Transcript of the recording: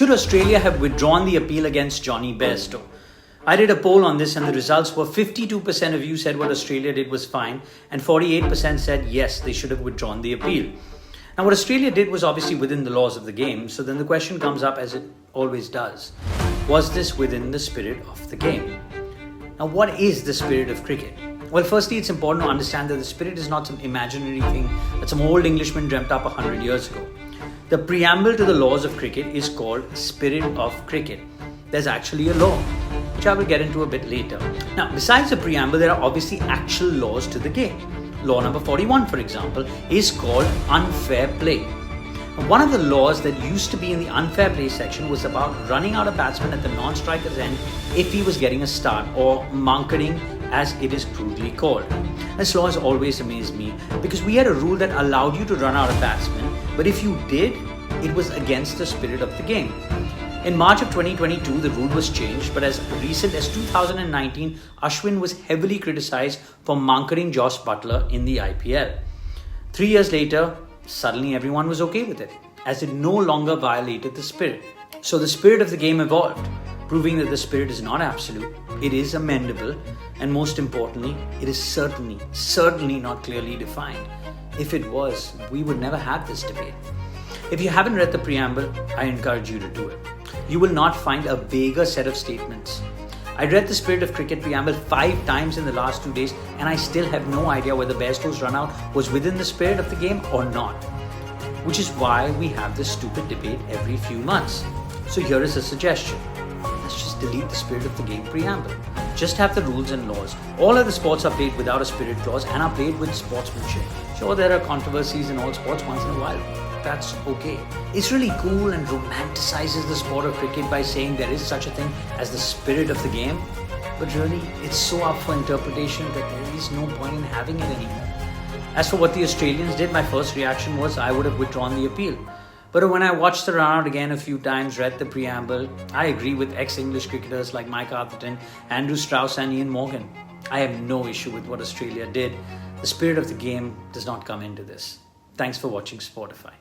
Should Australia have withdrawn the appeal against Jonny Bairstow? I did a poll on this and the results were 52% of you said what Australia did was fine and 48% said yes, they should have withdrawn the appeal. Now what Australia did was obviously within the laws of the game, so then the question comes up as it always does. Was this within the spirit of the game? Now what is the spirit of cricket? Well, firstly, it's important to understand that the spirit is not some imaginary thing that some old Englishman dreamt up 100 years ago. The preamble to the laws of cricket is called Spirit of Cricket. There's actually a law, which I will get into a bit later. Now, besides the preamble, there are obviously actual laws to the game. Law number 41, for example, is called unfair play. One of the laws that used to be in the unfair play section was about running out a batsman at the non-striker's end if he was getting a start, or mankering as it is crudely called. This law has always amazed me because we had a rule that allowed you to run out a batsman, but if you did, it was against the spirit of the game. In March of 2022, the rule was changed, but as recent as 2019, Ashwin was heavily criticized for mankering Josh Buttler in the IPL. 3 years later, suddenly everyone was okay with it, as it no longer violated the spirit. So the spirit of the game evolved, proving that the spirit is not absolute, it is amendable, and most importantly, it is certainly not clearly defined. If it was, we would never have this debate. If you haven't read the preamble, I encourage you to do it. You will not find a vaguer set of statements. I read the Spirit of Cricket preamble 5 times in the last 2 days and I still have no idea whether Bairstow's run out was within the spirit of the game or not. Which is why we have this stupid debate every few months. So here is a suggestion. Let's just delete the Spirit of the Game preamble. Just have the rules and laws. All other sports are played without a spirit clause and are played with sportsmanship. Sure, there are controversies in all sports once in a while. That's okay. It's really cool and romanticizes the sport of cricket by saying there is such a thing as the spirit of the game. But really, it's so up for interpretation that there is no point in having it anymore. As for what the Australians did, my first reaction was I would have withdrawn the appeal. But when I watched the run out again a few times, read the preamble, I agree with ex-English cricketers like Mike Atherton, Andrew Strauss and Ian Morgan. I have no issue with what Australia did. The spirit of the game does not come into this. Thanks for watching Sportify.